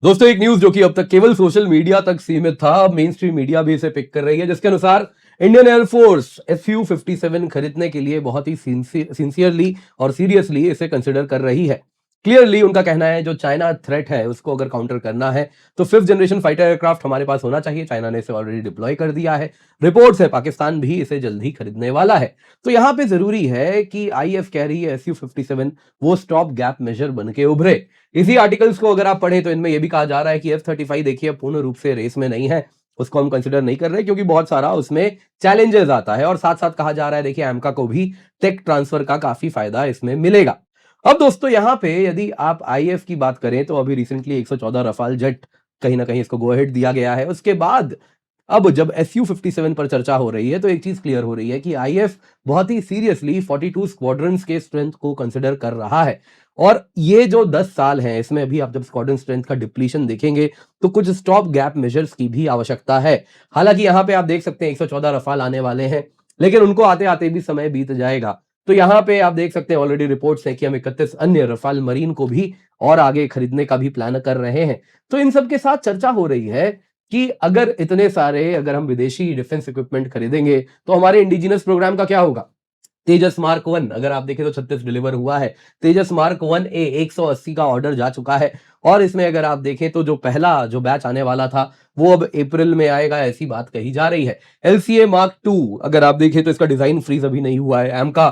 दोस्तों एक न्यूज जो कि अब तक केवल सोशल मीडिया तक सीमित था, अब मेन स्ट्रीम मीडिया भी इसे पिक कर रही है, जिसके अनुसार इंडियन एयरफोर्स Su-57 खरीदने के लिए बहुत ही सिंसियरली और सीरियसली इसे कंसिडर कर रही है। क्लियरली उनका कहना है जो चाइना थ्रेट है उसको अगर काउंटर करना है तो 5th जनरेशन फाइटर एयरक्राफ्ट हमारे पास होना चाहिए। चाइना ने इसे ऑलरेडी डिप्लॉय कर दिया है। रिपोर्ट्स है पाकिस्तान भी इसे जल्द ही खरीदने वाला है। तो यहां पे जरूरी है कि आईएफ कह रही है Su-57 वो स्टॉप गैप मेजर बन के उभरे। इसी आर्टिकल्स को अगर आप पढ़े तो इनमें यह भी कहा जा रहा है कि F-35 देखिए पूर्ण रूप से रेस में नहीं है, उसको हम कंसिडर नहीं कर रहे क्योंकि बहुत सारा उसमें चैलेंजेस आता है और साथ साथ कहा जा रहा है देखिए एमका को भी टेक ट्रांसफर का काफी फायदा इसमें मिलेगा। अब दोस्तों यहां पे यदि आप आईएफ की बात करें तो अभी रिसेंटली 114 रफाल जेट कहीं ना कहीं इसको गो अहेड दिया गया है। उसके बाद अब जब Su-57 पर चर्चा हो रही है तो एक चीज क्लियर हो रही है कि आईएफ बहुत ही सीरियसली 42 स्क्वाड्रंस के स्ट्रेंथ को कंसिडर कर रहा है। और ये जो 10 साल हैं इसमें अभी आप जब स्क्वाड्रन स्ट्रेंथ का डिप्लीशन देखेंगे तो कुछ स्टॉप गैप मेजर्स की भी आवश्यकता है। हालांकि यहां पे आप देख सकते हैं 114 रफाल आने वाले हैं, लेकिन उनको आते आते भी समय बीत जाएगा। तो यहां पे आप देख सकते हैं ऑलरेडी रिपोर्ट्स हैं कि हम 31 अन्य रफाल मरीन को भी और आगे खरीदने का भी प्लान कर रहे हैं। तो इन सब के साथ चर्चा हो रही है कि अगर इतने सारे अगर हम विदेशी डिफेंस इक्विपमेंट खरीदेंगे तो हमारे इंडिजिनस प्रोग्राम का क्या होगा। तेजस मार्क 1 अगर आप देखें तो 36 डिलीवर हुआ है। तेजस मार्क 1A 180 का ऑर्डर जा चुका है और इसमें अगर आप देखें तो जो पहला जो बैच आने वाला था वो अब अप्रैल में आएगा, ऐसी बात कही जा रही है। एलसीए मार्क 2 अगर आप देखें तो इसका डिजाइन फ्रीज अभी नहीं हुआ है, एम का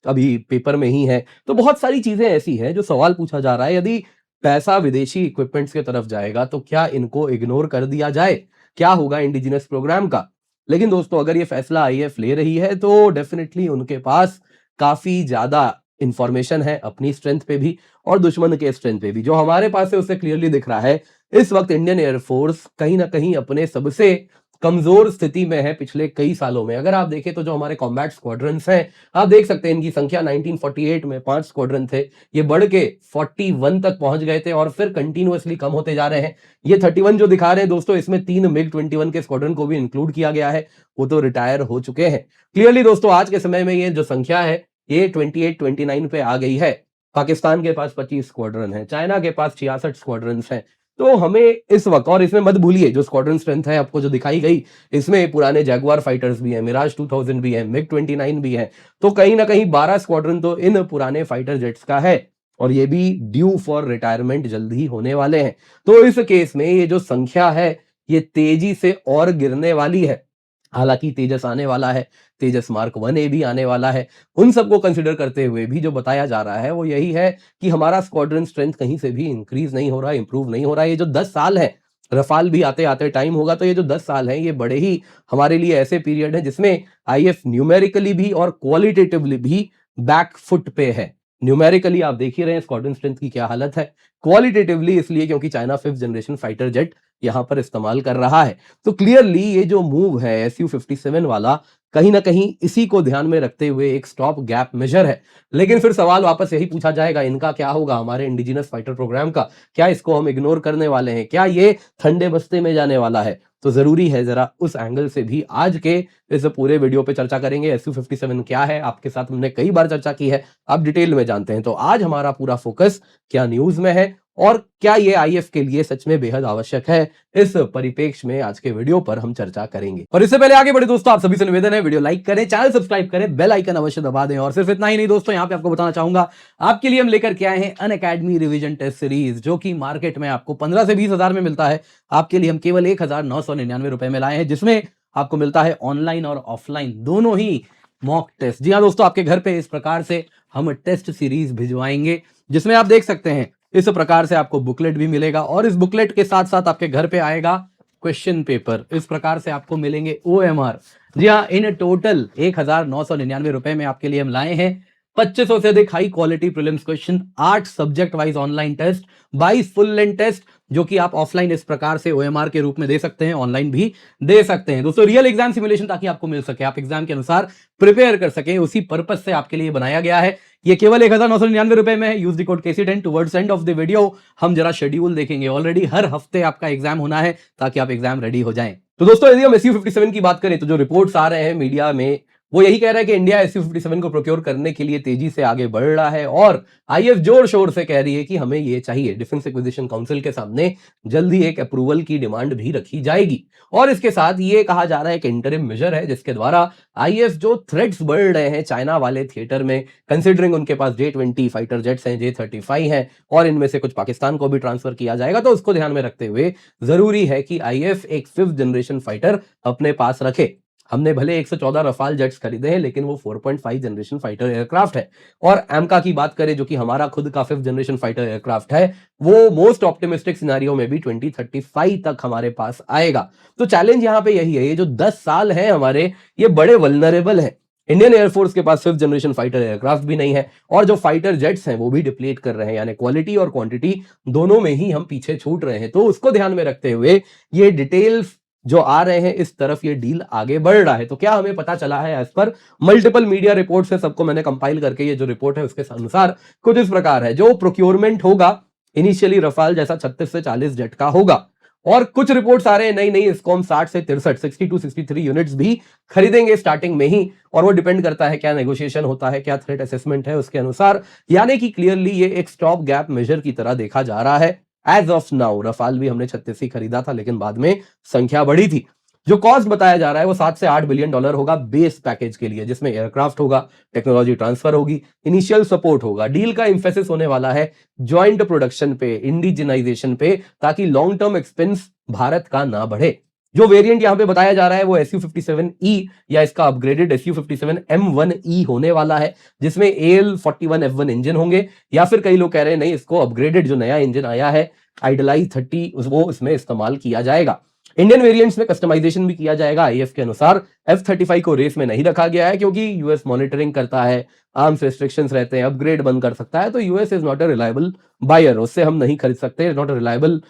अभी पेपर में ही है। तो बहुत सारी चीजें ऐसी हैं जो सवाल पूछा जा रहा है, यदि पैसा विदेशी इक्विपमेंट्स की तरफ जाएगा तो क्या इनको इग्नोर कर दिया जाए, क्या होगा इंडिजिनस प्रोग्राम का। लेकिन दोस्तों अगर ये फैसला आईएफ ले रही है तो डेफिनेटली उनके पास काफी ज्यादा इंफॉर्मेशन है अपनी स्ट्रेंथ पे भी और दुश्मन के स्ट्रेंथ पे भी। जो हमारे पास है उससे क्लियरली दिख रहा है इस वक्त इंडियन एयरफोर्स कहीं ना कहीं अपने सबसे कमजोर स्थिति में है पिछले कई सालों में। अगर आप देखें तो जो हमारे कॉम्बैट स्क्वाड्रंस हैं आप देख सकते हैं इनकी संख्या 1948 में 5 स्क्वाड्रन थे, ये बढ़ के 41 तक पहुंच गए थे और फिर कंटिन्यूअसली कम होते जा रहे हैं। ये 31 जो दिखा रहे हैं दोस्तों इसमें 3 मिग 21 के स्क्वाड्रन को भी इंक्लूड किया गया है, वो तो रिटायर हो चुके हैं। क्लियरली दोस्तों आज के समय में ये जो संख्या है ये 28-29 पे आ गई है। पाकिस्तान के पास 25 स्क्वाड्रन है, चाइना के पास 66 स्क्वाड्रन है। तो हमें इस वक्त और इसमें मत भूलिए जो स्क्वाड्रन स्ट्रेंथ है आपको जो दिखाई गई इसमें पुराने जैगुआर फाइटर्स भी हैं, मिराज 2000 भी है, मिग 29 भी है। तो कहीं ना कहीं 12 स्क्वाड्रन तो इन पुराने फाइटर जेट्स का है और ये भी ड्यू फॉर रिटायरमेंट जल्द ही होने वाले हैं। तो इस केस में ये जो संख्या है ये तेजी से और गिरने वाली है। हालांकि तेजस आने वाला है, तेजस मार्क 1A भी आने वाला है। उन सबको कंसिडर करते हुए भी जो बताया जा रहा है वो यही है कि हमारा स्क्वाड्रन स्ट्रेंथ कहीं से भी इंक्रीज नहीं हो रहा, इंप्रूव नहीं हो रहा है। ये जो 10 साल है, रफाल भी आते आते टाइम होगा, तो ये जो 10 साल हैं ये बड़े ही हमारे लिए ऐसे पीरियड है जिसमें आईएफ न्यूमेरिकली भी और क्वालिटेटिवली भी बैक फुट पे है। न्यूमेरिकली आप देख ही रहे हैं स्क्वाड्रन स्ट्रेंथ की क्या हालत है, क्वालिटेटिवली इसलिए क्योंकि China 5th generation fighter jet यहां पर इस्तेमाल कर रहा है। तो क्लियरली ये जो मूव है Su-57 वाला कहीं ना कहीं इसी को ध्यान में रखते हुए एक स्टॉप गैप मेजर है। लेकिन फिर सवाल वापस यही पूछा जाएगा इनका क्या होगा, हमारे इंडिजिनस फाइटर प्रोग्राम का क्या इसको हम इग्नोर करने वाले हैं, क्या ये ठंडे बस्ते में जाने वाला है। तो जरूरी है जरा उस एंगल से भी आज के इस पूरे वीडियो पे चर्चा करेंगे। Su-57 क्या है आपके साथ हमने कई बार चर्चा की है, आप डिटेल में जानते हैं। तो आज हमारा पूरा फोकस क्या न्यूज में है और क्या ये आईएफ के लिए सच में बेहद आवश्यक है, इस परिप्रेक्ष्य में आज के वीडियो पर हम चर्चा करेंगे। और इससे पहले आगे बढ़े दोस्तों आप सभी से निवेदन है वीडियो लाइक करें, चैनल सब्सक्राइब करें, बेल आइकन अवश्य दबा दें। और सिर्फ इतना ही नहीं दोस्तों, यहां पे आपको बताना चाहूंगा आपके लिए हम लेकर के आए हैं अनअकैडमी रिवीजन टेस्ट सीरीज, जो कि मार्केट में आपको 15 से 20 हजार में मिलता है। आपके लिए हम केवल 1999 रुपए में लाए हैं, जिसमें आपको मिलता है ऑनलाइन और ऑफलाइन दोनों ही मॉक टेस्ट। जी हाँ दोस्तों, आपके घर पे इस प्रकार से हम टेस्ट सीरीज भिजवाएंगे जिसमें आप देख सकते हैं इस प्रकार से आपको बुकलेट भी मिलेगा और इस बुकलेट के साथ साथ आपके घर पे आएगा क्वेश्चन पेपर। इस प्रकार से आपको मिलेंगे ओएमआर। जी हाँ, इन टोटल 1999 रुपए में आपके लिए हम लाए हैं 2500 से अधिक high quality prelims question, 8 subject wise online test, 22 full length test, जो कि आप ऑफलाइन इस प्रकार से ओएमआर के रूप में दे सकते हैं, ऑनलाइन भी दे सकते हैं। दोस्तों रियल एग्जाम सिमुलेशन ताकि आपको मिल सके, आप एग्जाम के अनुसार प्रिपेयर कर सके, उसी पर्पस से आपके लिए बनाया गया है। ये केवल 1999 रुपए में है। Use the code KC10। Towards end of the video हम जरा शेड्यूल देखेंगे। ऑलरेडी हर हफ्ते आपका एग्जाम होना है ताकि आप एग्जाम रेडी हो जाएं। तो दोस्तों यदि हम Su-57 की बात करें तो जो रिपोर्ट्स आ रहे हैं मीडिया में वो यही कह रहा है कि इंडिया SU-57 को प्रोक्योर करने के लिए तेजी से आगे बढ़ रहा है और आईएफ जोर शोर से कह रही है कि हमें ये चाहिए। डिफेंस एक्विजिशन काउंसिल के सामने जल्दी एक अप्रूवल की डिमांड भी रखी जाएगी और इसके साथ ये कहा जा रहा है कि इंटरिम मेजर है जिसके द्वारा आईएफ जो थ्रेट्स बढ़ रहे हैं चाइना वाले थिएटर में, कंसिडरिंग उनके पास J-20 फाइटर जेट्स हैं, J-35 हैं और इनमें से कुछ पाकिस्तान को भी ट्रांसफर किया जाएगा, तो उसको ध्यान में रखते हुए जरूरी है कि आईएफ एक 5th जनरेशन फाइटर अपने पास रखे। हमने भले 114 रफाल जेट्स खरीदे हैं लेकिन वो 4.5 जनरेशन फाइटर एयरक्राफ्ट है और एमका की बात करें जो कि हमारा खुद का 5th जनरेशन फाइटर एयरक्राफ्ट है, वो मोस्ट ऑप्टिमिस्टिक सिनेरियो में भी 2035 तक हमारे पास आएगा। तो चैलेंज यहां पे यही है, ये जो 10 साल है हमारे, ये बड़े वल्नरेबल हैं। इंडियन एयरफोर्स के पास 5th जनरेशन फाइटर एयरक्राफ्ट भी नहीं है और जो फाइटर जेट्स हैं वो भी डिप्लीट कर रहे हैं, यानी क्वालिटी और क्वांटिटी दोनों में ही हम पीछे छूट रहे हैं। तो उसको ध्यान में रखते हुए ये डिटेल्स जो आ रहे हैं इस तरफ ये डील आगे बढ़ रहा है। तो क्या हमें पता चला है as per multiple media report से, सबको मैंने कंपाइल करके ये जो रिपोर्ट है उसके अनुसार कुछ इस प्रकार है, जो प्रोक्योरमेंट होगा इनिशियली रफाल जैसा 36 से 40 जेट का होगा और कुछ रिपोर्ट्स आ रहे हैं नहीं इसको हम 60 से 63 60 to 63 यूनिट्स भी खरीदेंगे स्टार्टिंग में ही, और वो डिपेंड करता है क्या नेगोशिएशन होता है, क्या थ्रेट असेसमेंट है उसके अनुसार। यानी कि क्लियरली ये एक स्टॉप गैप मेजर की तरह देखा जा रहा है एज ऑफ नाउ। रफाल भी हमने 36 ही खरीदा था लेकिन बाद में संख्या बढ़ी थी। जो कॉस्ट बताया जा रहा है वो 7 से 8 बिलियन डॉलर होगा बेस पैकेज के लिए, जिसमें एयरक्राफ्ट होगा, टेक्नोलॉजी ट्रांसफर होगी, इनिशियल सपोर्ट होगा। डील का इंफेसिस होने वाला है ज्वाइंट प्रोडक्शन पे, इंडिजिनाइजेशन पे, ताकि लॉन्ग टर्म एक्सपेंस भारत का ना बढ़े। जो वेरिएंट यहां पे बताया जा रहा है वो SU-57E या इसका अपग्रेडेड SU-57M1E होने वाला है, जिसमें AL-41F1 इंजन होंगे, या फिर कई लोग कह रहे हैं नहीं इसको अपग्रेडेड जो नया इंजन आया है आइडलाइज 30 वो इसमें इस्तेमाल किया जाएगा। इंडियन वेरिएंट्स में कस्टमाइजेशन भी किया जाएगा आईएफ के अनुसार। F-35 को रेस में नहीं रखा गया है क्योंकि यूएस मॉनिटरिंग करता है, आर्म्स रेस्ट्रिक्शंस रहते हैं, अपग्रेड बंद कर सकता है, तो US is not a reliable buyer, उससे हम नहीं खरीद सकते, नॉट अ रिलायबल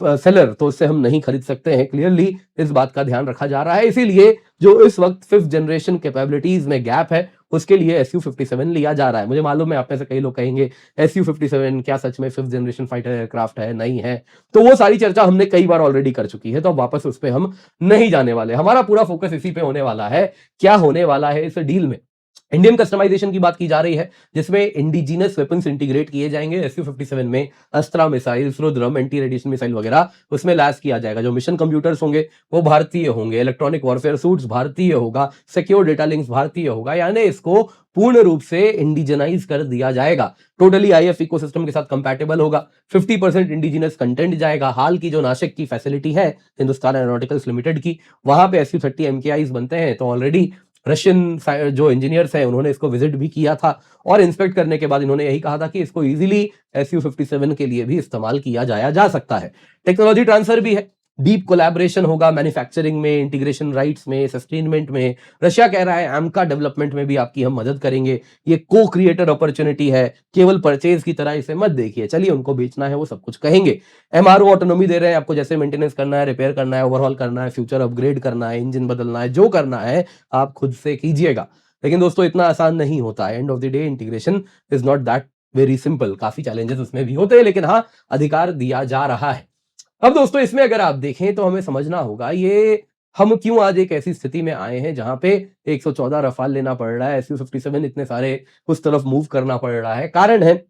सेलर, तो उससे हम नहीं खरीद सकते हैं। क्लियरली इस बात का ध्यान रखा जा रहा है, इसीलिए जो इस वक्त 5th जनरेशन कैपेबिलिटीज में गैप है उसके लिए SU-57 लिया जा रहा है। मुझे मालूम है आप में से कई लोग कहेंगे SU-57 क्या सच में 5th जनरेशन फाइटर एयरक्राफ्ट है, नहीं है, तो वो सारी चर्चा हमने कई बार ऑलरेडी कर चुकी है, तो वापस उस पर हम नहीं जाने वाले। हमारा पूरा फोकस इसी पे होने वाला है, क्या होने वाला है इस डील में। इंडियन कस्टमाइजेशन की बात की जा रही है जिसमें इंडिजिनस वेपन्स इंटीग्रेट किए जाएंगे। SU-57 में अस्त्रा missile, Rudram, anti radiation missile वगैरह उसमें लैस किया जाएगा। जो मिशन कंप्यूटर्स होंगे वो भारतीय होंगे, इलेक्ट्रॉनिक वॉरफेयर सूट्स भारतीय होगा, सिक्योर डेटा लिंक्स भारतीय होगा, यानी इसको पूर्ण रूप से इंडिजनाइज कर दिया जाएगा। टोटली आईएफ इकोसिस्टम के साथ कंपैटिबल होगा। 50% इंडिजिनस कंटेंट जाएगा। हाल की जो नासिक की फैसिलिटी है हिंदुस्तान एरोनॉटिकल्स लिमिटेड की, वहां पे SU-30 MKIs बनते हैं, तो ऑलरेडी रशियन जो इंजीनियर्स हैं उन्होंने इसको विजिट भी किया था और इंस्पेक्ट करने के बाद इन्होंने यही कहा था कि इसको इजीली SU-57 के लिए भी इस्तेमाल किया जा सकता है। टेक्नोलॉजी ट्रांसफर भी है, डीप कोलैबोरेशन होगा मैन्युफैक्चरिंग में, इंटीग्रेशन राइट्स में, सस्टेनमेंट में। रशिया कह रहा है एमका डेवलपमेंट में भी आपकी हम मदद करेंगे, ये को क्रिएटर अपॉर्चुनिटी है, केवल परचेज की तरह इसे मत देखिए। चलिए उनको बेचना है वो सब कुछ कहेंगे। एमआरओ ऑटोनोमी दे रहे हैं आपको, जैसे मेंटेनेंस करना है, रिपेयर करना है, ओवरहॉल करना है, फ्यूचर अपग्रेड करना है, इंजन बदलना है, जो करना है आप खुद से कीजिएगा। लेकिन दोस्तों इतना आसान नहीं होता है। End of the day integration is not that very simple, काफी चैलेंजेस उसमें भी होते हैं, लेकिन हाँ अधिकार दिया जा रहा है। अब दोस्तों इसमें अगर आप देखें तो हमें समझना होगा ये हम क्यों आज एक ऐसी स्थिति में आए हैं जहां पे 114 रफाल लेना पड़ रहा है, SU-57 इतने सारे उस तरफ मूव करना पड़ रहा है। कारण है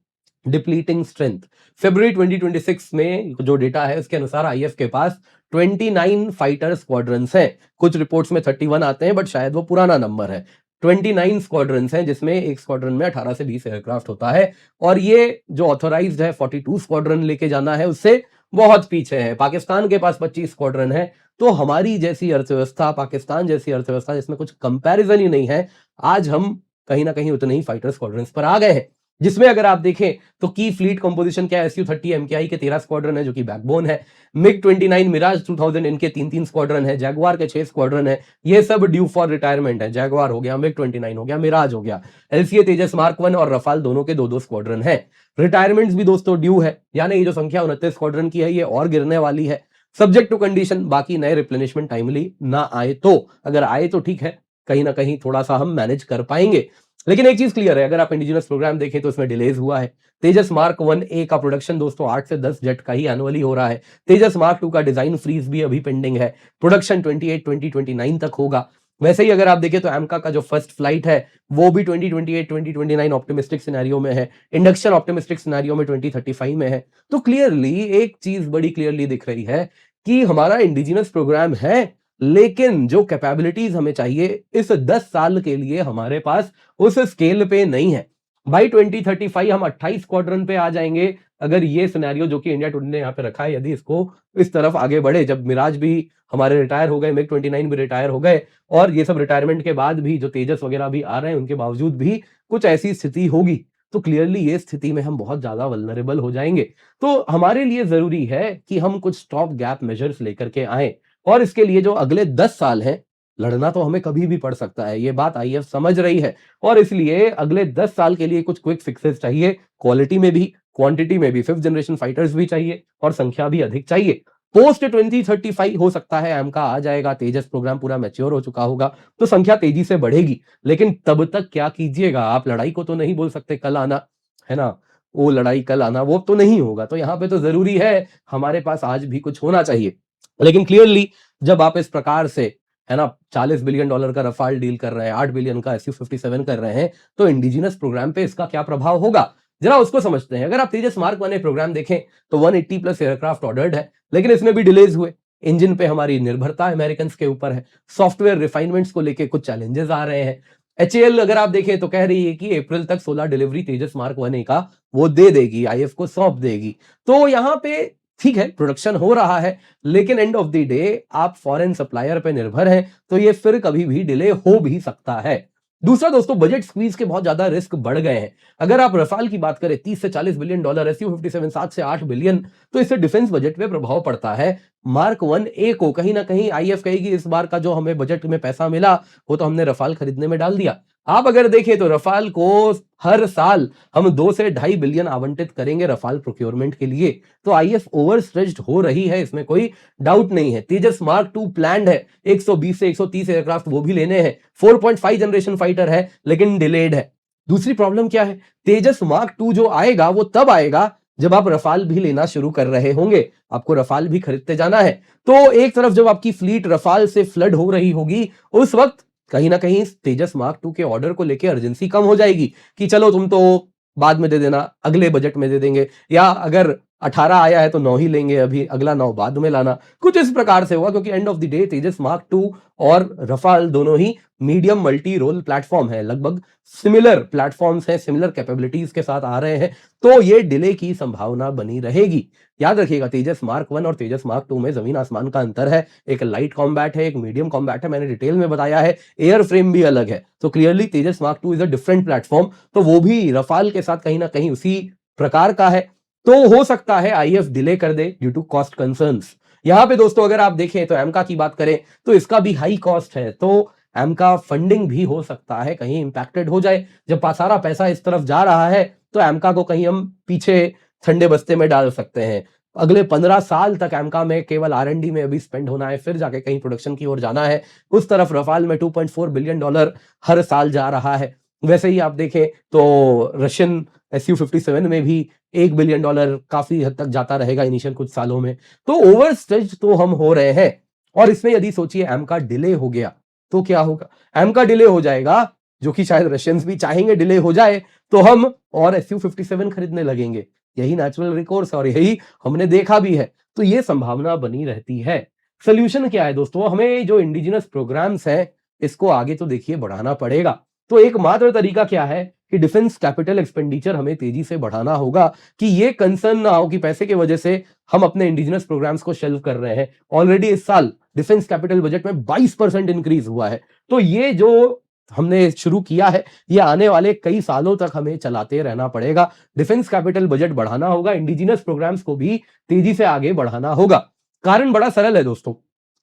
डिप्लीटिंग स्ट्रेंथ। फरवरी 2026 में जो डेटा है उसके अनुसार आईएफ के पास 29 फाइटर स्क्वाड्रंस हैं। कुछ रिपोर्ट्स में 31 आते हैं बट शायद वो पुराना नंबर है। 29 स्क्वाड्रंस हैं जिसमें एक स्क्वाड्रन में 18 से 20 एयरक्राफ्ट होता है और ये जो ऑथोराइज्ड है 42 स्क्वाड्रन लेके जाना है उससे बहुत पीछे है। पाकिस्तान के पास 25 स्क्वाड्रन है, तो हमारी जैसी अर्थव्यवस्था, पाकिस्तान जैसी अर्थव्यवस्था जिसमें कुछ कंपैरिजन ही नहीं है, आज हम कहीं ना कहीं उतने ही फाइटर स्क्वाड्रंस पर आ गए हैं। जिसमें अगर आप देखें तो की फ्लीट कंपोजिशन क्या है, SU-30 MKI के 13 स्क्वाड्रन है जो कि बैकबोन है, MiG-29 मिराज 2000 इनके 3 स्क्वाड्रन है, जैगवार के 6 स्क्वाड्रन है, ये सब ड्यू फॉर रिटायरमेंट है। जैगवार हो गया, MiG-29 हो गया, मिराज हो गया, LCA तेजस मार्क 1 और रफाल दोनों के 2-2 स्क्वाड्रन है। रिटायरमेंट्स भी दोस्तों ड्यू है, यानी ये जो संख्या 29 स्क्वाड्रन की है ये और गिरने वाली है, सब्जेक्ट टू कंडीशन, बाकी नए रिप्लेनिशमेंट टाइमली ना आए तो। अगर आए तो ठीक है, कहीं ना कहीं थोड़ा सा हम मैनेज कर पाएंगे। लेकिन एक चीज क्लियर है, अगर आप इंडिजिनस प्रोग्राम देखें तो इसमें डिलेज हुआ है। तेजस मार्क 1A का प्रोडक्शन दोस्तों 8 से 10 जेट का ही एनुअली हो रहा है। तेजस मार्क 2 का डिजाइन फ्रीज भी अभी पेंडिंग है, प्रोडक्शन 2029 तक होगा। वैसे ही अगर आप देखें तो एमका का जो फर्स्ट फ्लाइट है वो भी 2028 2029 ऑप्टिमिस्टिक सिनेरियो में है, इंडक्शन ऑप्टिमिस्टिक सिनेरियो में 2035 में है। तो क्लियरली एक चीज बड़ी क्लियरली दिख रही है कि हमारा इंडिजिनस प्रोग्राम है, लेकिन जो कैपेबिलिटीज हमें चाहिए इस 10 साल के लिए हमारे पास उस स्केल पे नहीं है। बाई 2035 हम 28 क्वाड्रन पे आ जाएंगे अगर ये सिनेरियो जो कि इंडिया टुडे ने यहाँ पे रखा है यदि इसको इस तरफ आगे बढ़े। जब मिराज भी हमारे रिटायर हो गए, मिग 29 भी रिटायर हो गए, और ये सब रिटायरमेंट के बाद भी जो तेजस वगैरह भी आ रहे हैं उनके बावजूद भी कुछ ऐसी स्थिति होगी, तो क्लियरली ये स्थिति में हम बहुत ज्यादा वल्नरेबल हो जाएंगे। तो हमारे लिए जरूरी है कि हम कुछ स्टॉप गैप मेजर्स लेकर के आए, और इसके लिए जो अगले 10 साल हैं, लड़ना तो हमें कभी भी पड़ सकता है, ये बात आईएएफ समझ रही है। और इसलिए अगले 10 साल के लिए कुछ क्विक फिक्सेस चाहिए, क्वालिटी में भी क्वांटिटी में भी। 5th जनरेशन फाइटर्स भी चाहिए और संख्या भी अधिक चाहिए। पोस्ट 2035 हो सकता है एमका आ जाएगा, तेजस प्रोग्राम पूरा मैच्योर हो चुका होगा, तो संख्या तेजी से बढ़ेगी। लेकिन तब तक क्या कीजिएगा, आप लड़ाई को तो नहीं बोल सकते कल आना, है ना, वो लड़ाई कल आना वो तो नहीं होगा। तो यहाँ पे तो जरूरी है हमारे पास आज भी कुछ होना चाहिए। लेकिन क्लियरली जब आप इस प्रकार से, है ना, $40 बिलियन का रफाल डील कर रहे हैं, 8 बिलियन का SU-57 कर रहे हैं, तो इंडिजिनस प्रोग्राम पे इसका क्या प्रभाव होगा, जरा उसको समझते हैं। अगर आप तेजस मार्क 1 प्रोग्राम देखें तो 180 प्लस एयरक्राफ्ट ऑर्डर्ड है, लेकिन इसमें भी डिलेज हुए। इंजन पे हमारी निर्भरता अमेरिकन के ऊपर है, सॉफ्टवेयर रिफाइनमेंट्स को लेके कुछ चैलेंजेस आ रहे हैं। एचएएल अगर आप देखें तो कह रही है कि अप्रैल तक 16 डिलीवरी तेजस मार्क 1 का वो दे देगी, आईएफ को सौंप देगी। तो यहाँ पे ठीक है, प्रोडक्शन हो रहा है, लेकिन एंड ऑफ द डे आप फॉरेन सप्लायर पे निर्भर हैं, तो ये फिर कभी भी डिले हो भी सकता है। दूसरा दोस्तों, बजट स्क्वीज के बहुत ज्यादा रिस्क बढ़ गए हैं। अगर आप रफाल की बात करें, $30 से $40 बिलियन, SU-57 7 से 8 बिलियन, तो इससे डिफेंस बजट पे प्रभाव पड़ता है। मार्क 1 को कहीं ना कहीं आईएफ कहेगी इस बार का जो हमें बजट में पैसा मिला वो तो हमने रफाल खरीदने में डाल दिया। आप अगर देखें तो रफाल को हर साल हम 2 से 2.5 बिलियन आवंटित करेंगे रफाल प्रोक्योरमेंट के लिए। तो आईएफ ओवर स्ट्रेच्ड हो रही है, इसमें कोई डाउट नहीं है। तेजस मार्क 2 प्लान्ड है, 120 से 130 एयरक्राफ्ट वो भी लेने हैं। 4.5 जनरेशन फाइटर है, लेकिन डिलेड है। दूसरी प्रॉब्लम क्या है, तेजस मार्क 2 जो आएगा वो तब आएगा जब आप रफाल भी लेना शुरू कर रहे होंगे, आपको रफाल भी खरीदते जाना है। तो एक तरफ जब आपकी फ्लीट रफाल से फ्लड हो रही होगी, उस वक्त कहीं ना कहीं तेजस मार्क 2 के ऑर्डर को लेकर अर्जेंसी कम हो जाएगी कि चलो तुम तो बाद में दे देना, अगले बजट में दे देंगे, या अगर 18 आया है तो 9 ही लेंगे, अभी अगला 9 बाद में लाना। कुछ इस प्रकार से होगा, क्योंकि end of the day Tejas mark 2 और रफाल दोनों ही मीडियम मल्टी रोल प्लेटफॉर्म है, लगभग सिमिलर प्लेटफॉर्म्स हैं, सिमिलर कैपेबिलिटीज के साथ आ रहे हैं, तो ये डिले की संभावना बनी रहेगी। याद रखिएगा, तेजस मार्क 1 और तेजस मार्क 2 में जमीन आसमान का अंतर है। एक लाइट कॉम्बैट है, एक मीडियम कॉम्बैट है, मैंने डिटेल में बताया है, एयर फ्रेम भी अलग है। तो clearly Tejas mark 2 is a different platform, तो वो भी रफाल के साथ कहीं ना कहीं उसी प्रकार का है। तो हो सकता है आईएफ डिले कर दे ड्यू टू कॉस्ट कंसर्न्स। यहां पे दोस्तों अगर आप देखें तो एमका की बात करें तो इसका भी हाई कॉस्ट है, तो एमका फंडिंग भी हो सकता है कहीं इंपैक्टेड हो जाए। जब सारा पैसा इस तरफ जा रहा है तो एमका को कहीं हम पीछे ठंडे बस्ते में डाल सकते हैं। अगले 15 साल तक एमका में केवल R&D में अभी स्पेंड होना है, फिर जाके कहीं प्रोडक्शन की ओर जाना है। उस तरफ रफाल में $2.4 बिलियन हर साल जा रहा है। वैसे ही आप देखें तो रशियन SU-57 में भी $1 बिलियन काफी हद तक जाता रहेगा इनिशियल कुछ सालों में। तो ओवर स्ट्रेच तो हम हो रहे हैं, और इसमें यदि सोचिए एमका डिले हो गया तो क्या होगा। एमका डिले हो जाएगा, जो कि शायद रशियंस भी चाहेंगे डिले हो जाए, तो हम और SU-57 खरीदने लगेंगे। यही नेचुरल रिकोर्स और यही हमने देखा भी है। तो ये संभावना बनी रहती है। सोल्यूशन क्या है दोस्तों, हमें जो इंडिजिनस प्रोग्राम्स हैं इसको आगे तो देखिए बढ़ाना पड़ेगा। तो एकमात्र तरीका क्या है कि डिफेंस कैपिटल एक्सपेंडिचर हमें तेजी से बढ़ाना होगा, कि ये कंसर्न ना हो कि पैसे की वजह से हम अपने इंडिजिनस प्रोग्राम्स को शेल्व कर रहे हैं। ऑलरेडी इस साल डिफेंस कैपिटल बजट में 22% इंक्रीज हुआ है। तो ये जो हमने शुरू किया है ये आने वाले कई सालों तक हमें चलाते रहना पड़ेगा। डिफेंस कैपिटल बजट बढ़ाना होगा, इंडिजिनस प्रोग्राम्स को भी तेजी से आगे बढ़ाना होगा। कारण बड़ा सरल है दोस्तों,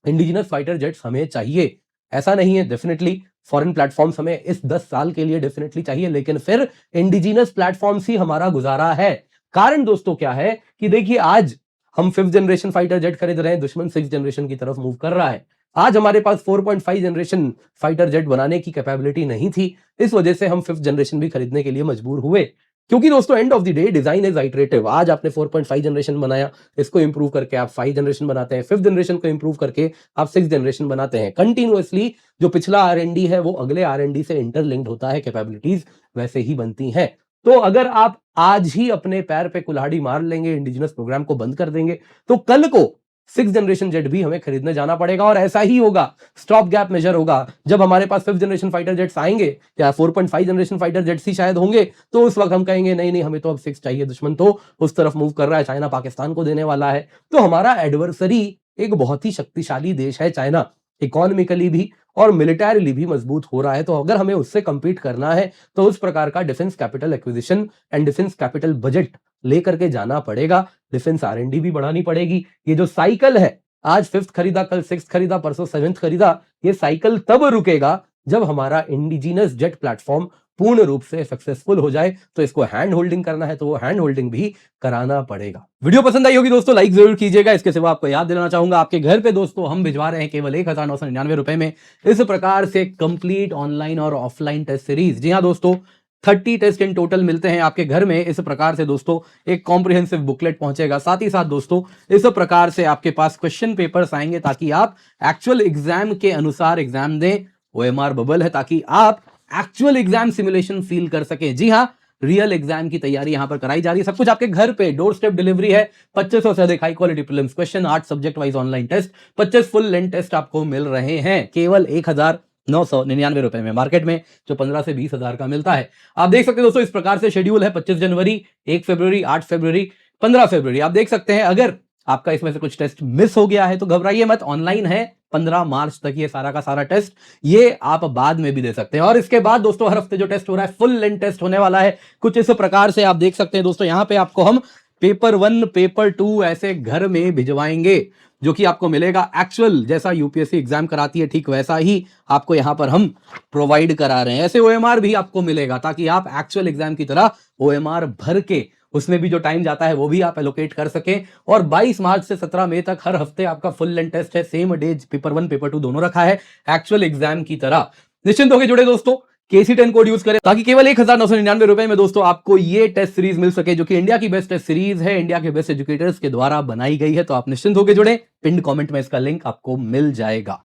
इंडिजिनस फाइटर जेट्स हमें चाहिए, ऐसा नहीं है, डेफिनेटली फॉरेन प्लेटफॉर्म्स हमें इस 10 साल के लिए डेफिनेटली चाहिए, लेकिन फिर इंडिजिनस प्लेटफॉर्म्स ही हमारा गुजारा है। कारण दोस्तों क्या है कि देखिए, आज हम 5th जनरेशन फाइटर जेट खरीद रहे हैं, दुश्मन 6th जनरेशन की तरफ मूव कर रहा है। आज हमारे पास 4.5 जनरेशन फाइटर जेट बनाने की कैपेबिलिटी नहीं थी, इस वजह से हम 5th जनरेशन भी खरीदने के लिए मजबूर हुए। क्योंकि दोस्तों end of the day design is iterative. आज आपने 4.5 जनरेशन बनाया, इसको इंप्रूव करके आप 5 जनरेशन बनाते हैं, 5th जनरेशन को इंप्रूव करके आप 6 जनरेशन बनाते हैं। कंटिन्यूअसली जो पिछला आर&डी है वो अगले आर&डी से इंटरलिंक्ड होता है, कैपेबिलिटीज वैसे ही बनती हैं। तो अगर आप आज ही अपने पैर पे कुल्हाड़ी मार लेंगे, इंडिजिनस प्रोग्राम को बंद कर देंगे, तो कल को 6th जनरेशन जेट भी हमें खरीदने जाना पड़ेगा। और ऐसा ही होगा, स्टॉप गैप मेजर होगा। जब हमारे पास 5th जनरेशन फाइटर जेट्स आएंगे या 4.5 जनरेशन फाइटर जेट्स ही शायद होंगे, तो उस वक्त हम कहेंगे नहीं नहीं, हमें तो अब 6 चाहिए, दुश्मन तो उस तरफ मूव कर रहा है, चाइना पाकिस्तान को देने वाला है। तो हमारा एडवर्सरी एक बहुत ही शक्तिशाली देश है चाइना, इकोनॉमिकली भी और मिलिटरीली भी मजबूत हो रहा है। तो अगर हमें उससे कंपीट करना है तो उस प्रकार का defence capital acquisition and defence capital budget लेकर के जाना पड़ेगा। डिफेंस आर&डी भी बढ़ानी पड़ेगी। ये जो साइकिल है, आज 5th खरीदा, कल 6th खरीदा, परसों 7th खरीदा, ये साइकिल तब रुकेगा जब हमारा इंडिजिनस जेट प्लेटफॉर्म पूर्ण रूप से सक्सेसफुल हो जाए। तो इसको हैंड होल्डिंग करना है तो वो हैंड होल्डिंग भी कराना पड़ेगा। वीडियो पसंद आई होगी दोस्तों, लाइक जरूर कीजिएगा। इसके सिवा आपको याद दिलाना चाहूंगा, आपके घर पे दोस्तों हम भिजवा रहे हैं केवल 1999 रुपए में इस प्रकार से कंप्लीट ऑनलाइन और ऑफलाइन टेस्ट सीरीज। जी हाँ दोस्तों, 30 टेस्ट इन टोटल मिलते हैं आपके घर में। इस प्रकार से दोस्तों एक कॉम्प्रिहेंसिव बुकलेट पहुंचेगा। साथ ही साथ दोस्तों इस प्रकार से आपके पास क्वेश्चन पेपर्स आएंगे ताकि आप एक्चुअल एग्जाम के अनुसार एग्जाम दें। OMR बबल है ताकि आप एक्चुअल एग्जाम सिमुलेशन फील कर सके। जी हाँ, रियल एग्जाम की तैयारी यहां पर कराई जा रही है। सब कुछ आपके घर पे डोर स्टेप डिलीवरी है। 2500 से अधिक high quality prelims question, 8 subject wise online test, 25 full length test आपको मिल रहे हैं केवल 1999 रुपए में, मार्केट में जो 15 से 20 हजार का मिलता है। आप देख सकते हैं दोस्तों, इस प्रकार से शेड्यूल है। 25 जनवरी, 1 फरवरी, 8 फरवरी, 15 फरवरी। आप देख सकते हैं, अगर आपका इसमें से कुछ टेस्ट मिस हो गया है तो घबराइए मत, ऑनलाइन है 15 मार्च तक ये सारा का सारा टेस्ट, ये आप बाद में भी दे सकते हैं। और इसके बाद दोस्तों हर हफ्ते जो टेस्ट हो रहा है, फुल लेंथ टेस्ट होने वाला है। कुछ इस प्रकार से आप देख सकते हैं दोस्तों, यहां पे आपको हम पेपर 1, पेपर 2 ऐसे घर में भिजवाएंगे, जो कि आपको मिलेगा एक्चुअल जैसा यूपीएससी एग्जाम कराती है, ठीक वैसा ही आपको यहां पर हम प्रोवाइड करा रहे हैं। ऐसे OMR भी आपको मिलेगा ताकि आप एक्चुअल एग्जाम की तरह OMR भर के उसमें भी जो टाइम जाता है वो भी आप एलोकेट कर सकें। और 22 मार्च से 17 मई तक हर हफ्ते आपका फुल लेंथ टेस्ट है। सेम डे पेपर 1, पेपर 2 दोनों रखा है एक्चुअल एग्जाम की तरह। निश्चिंत होकर जुड़े दोस्तों, KC10 कोड यूज करें ताकि केवल 1999 रुपए में दोस्तों आपको ये टेस्ट सीरीज मिल सके, जो कि इंडिया की बेस्ट टेस्ट सीरीज है, इंडिया के बेस्ट एजुकेटर्स के द्वारा बनाई गई है। तो आप निश्चिंत होकर जुड़े, पिन कमेंट में इसका लिंक आपको मिल जाएगा।